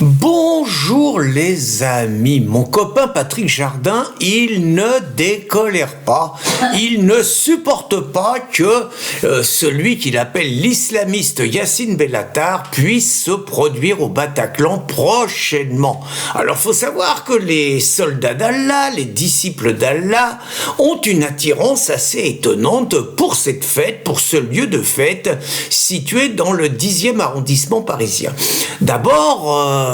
Bonjour les amis, mon copain Patrick Jardin, il ne décolère pas, il ne supporte pas que celui qu'il appelle l'islamiste Yacine Bellatar puisse se produire au Bataclan prochainement. Alors faut savoir que les soldats d'Allah, les disciples d'Allah, ont une attirance assez étonnante pour cette fête, pour ce lieu de fête situé dans le 10e arrondissement parisien. D'abord,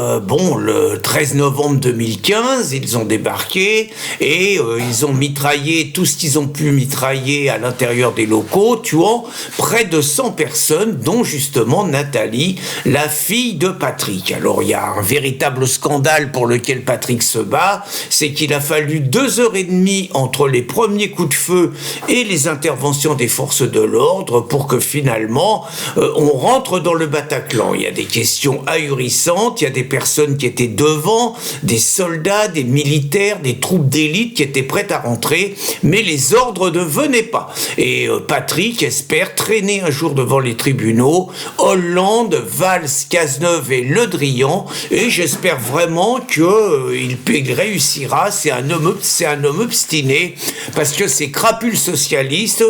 le 13 novembre 2015, ils ont débarqué et ils ont mitraillé tout ce qu'ils ont pu mitrailler à l'intérieur des locaux, tuant près de 100 personnes, dont justement Nathalie, la fille de Patrick. Alors il y a un véritable scandale pour lequel Patrick se bat, c'est qu'il a fallu 2h30 entre les premiers coups de feu et les interventions des forces de l'ordre pour que finalement on rentre dans le Bataclan. Il y a des questions ahurissantes, il y a des personnes qui étaient devant, des soldats, des militaires, des troupes d'élite qui étaient prêtes à rentrer, mais les ordres ne venaient pas. Et Patrick espère traîner un jour devant les tribunaux Hollande, Valls, Cazeneuve et Le Drian, et j'espère vraiment qu'il réussira. C'est un homme obstiné, parce que ces crapules socialistes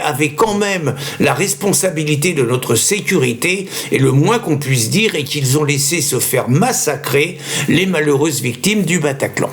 avaient quand même la responsabilité de notre sécurité, et le moins qu'on puisse dire est qu'ils ont laissé se faire massacrer les malheureuses victimes du Bataclan.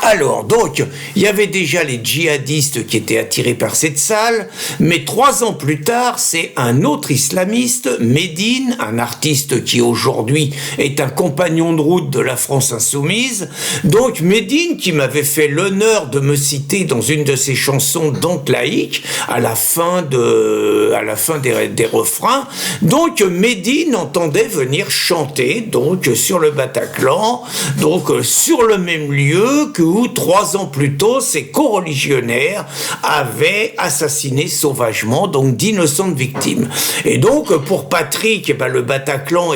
Alors, donc, il y avait déjà les djihadistes qui étaient attirés par cette salle, mais 3 ans plus tard, c'est un autre islamiste, Médine, un artiste qui aujourd'hui est un compagnon de route de la France insoumise. Donc, Médine, qui m'avait fait l'honneur de me citer dans une de ses chansons, donc laïque, à la fin des refrains. Donc, Médine entendait venir chanter, donc, sur le Bataclan, donc, sur le même lieu où 3 ans plus tôt, ces co-religionnaires avaient assassiné sauvagement donc d'innocentes victimes. Et donc, pour Patrick, le Bataclan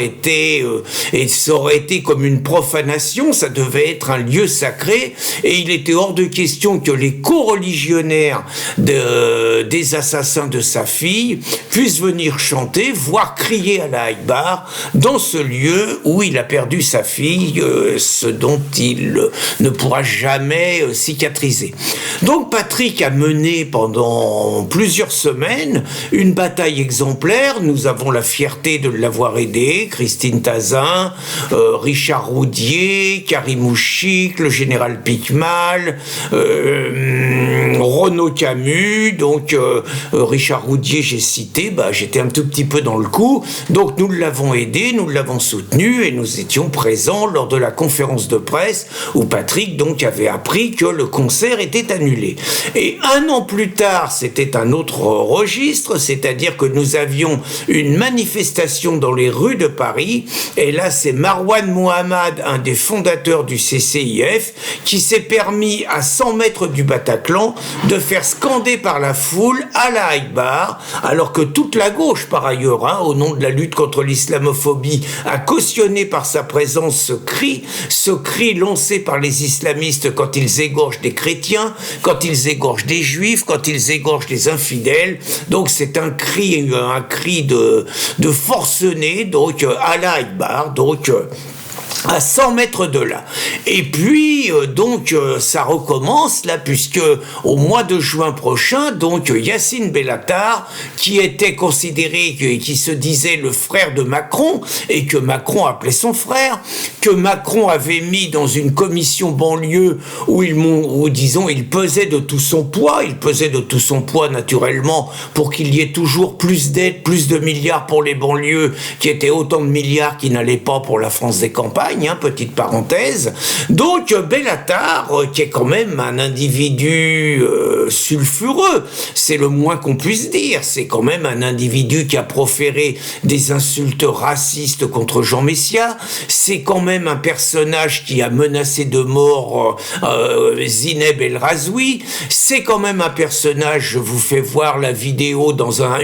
ça aurait été comme une profanation, ça devait être un lieu sacré, et il était hors de question que les co-religionnaires des assassins de sa fille puissent venir chanter, voire crier à la Akbar, dans ce lieu où il a perdu sa fille, ce dont il ne pourra jamais cicatriser. Donc Patrick a mené pendant plusieurs semaines une bataille exemplaire. Nous avons la fierté de l'avoir aidé, Christine Tazin, Richard Roudier, Karim Ouchik, le général Picmal, Renaud Camus, donc Richard Roudier j'ai cité, j'étais un tout petit peu dans le coup, donc nous l'avons aidé, nous l'avons soutenu et nous étions présents lors de la conférence de presse où Patrick donc avait appris que le concert était annulé. Et 1 an plus tard, c'était un autre registre, c'est-à-dire que nous avions une manifestation dans les rues de Paris, et là c'est Marwan Mohammad, un des fondateurs du CCIF, qui s'est permis à 100 mètres du Bataclan de faire scander par la foule à la Akbar, alors que toute la gauche par ailleurs, au nom de la lutte contre l'islamophobie, a cautionné par sa présence ce cri lancé par les islamistes quand ils égorgent des chrétiens, quand ils égorgent des juifs, quand ils égorgent des infidèles. Donc c'est un cri de forcené, donc à la Akbar, donc à 100 mètres de là. Et puis, ça recommence là, puisque au mois de juin prochain, donc Yacine Bellatar, qui était considéré, qui se disait le frère de Macron, et que Macron appelait son frère, que Macron avait mis dans une commission banlieue où il pesait de tout son poids, naturellement, pour qu'il y ait toujours plus d'aides, plus de milliards pour les banlieues, qui étaient autant de milliards qui n'allaient pas pour la France des campagnes. Petite parenthèse. Donc Bellatar, qui est quand même un individu sulfureux, c'est le moins qu'on puisse dire, c'est quand même un individu qui a proféré des insultes racistes contre Jean Messia, c'est quand même un personnage qui a menacé de mort Zineb El Razoui, c'est quand même un personnage, je vous fais voir la vidéo,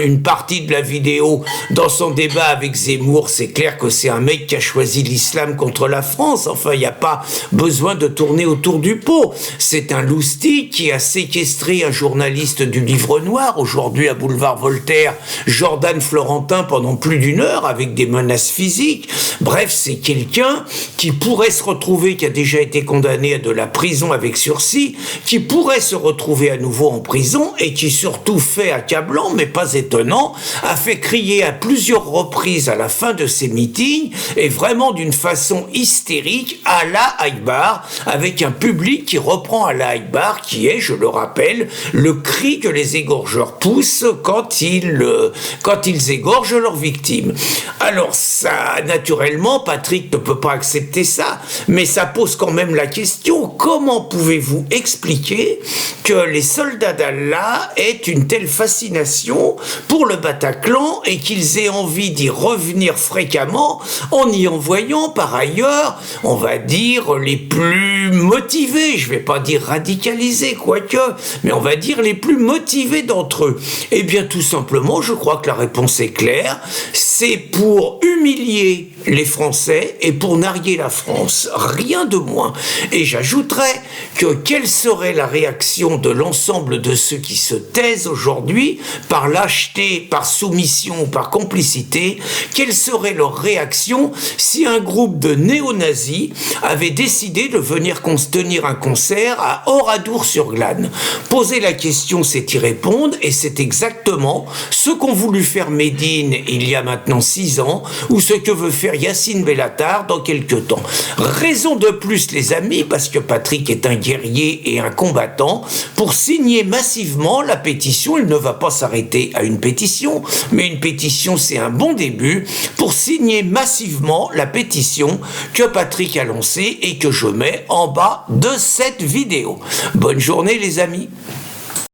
une partie de la vidéo, dans son débat avec Zemmour, c'est clair que c'est un mec qui a choisi l'islam contre contre la France. Enfin, il n'y a pas besoin de tourner autour du pot. C'est un loustic qui a séquestré un journaliste du Livre Noir, aujourd'hui à Boulevard Voltaire, Jordan Florentin, pendant plus d'1 heure, avec des menaces physiques. Bref, c'est quelqu'un qui pourrait se retrouver, qui a déjà été condamné à de la prison avec sursis, qui pourrait se retrouver à nouveau en prison, et qui surtout fait accablant, mais pas étonnant, a fait crier à plusieurs reprises à la fin de ses meetings, et vraiment d'une façon hystérique, Allah Akbar, avec un public qui reprend Allah Akbar, qui est, je le rappelle, le cri que les égorgeurs poussent quand ils égorgent leurs victimes. Alors ça, naturellement, Patrick ne peut pas accepter ça, mais ça pose quand même la question: comment pouvez-vous expliquer que les soldats d'Allah aient une telle fascination pour le Bataclan et qu'ils aient envie d'y revenir fréquemment en y envoyant par ailleurs, on va dire, les plus motivés, je vais pas dire radicalisés, quoique, mais on va dire les plus motivés d'entre eux? Eh bien, tout simplement, je crois que la réponse est claire, c'est pour humilier les Français et pour narguer la France, rien de moins. Et j'ajouterais que quelle serait la réaction de l'ensemble de ceux qui se taisent aujourd'hui, par lâcheté, par soumission, par complicité, quelle serait leur réaction si un groupe de néo-nazis avait décidé de venir tenir un concert à Oradour-sur-Glane? Poser la question, c'est y répondre, et c'est exactement ce qu'ont voulu faire Médine il y a maintenant 6 ans, ou ce que veut faire Yacine Bellatar dans quelques temps. Raison de plus, les amis, parce que Patrick est un guerrier et un combattant, pour signer massivement la pétition. Il ne va pas s'arrêter à une pétition, mais une pétition, c'est un bon début, pour signer massivement la pétition que Patrick a lancée et que je mets en bas de cette vidéo. Bonne journée, les amis.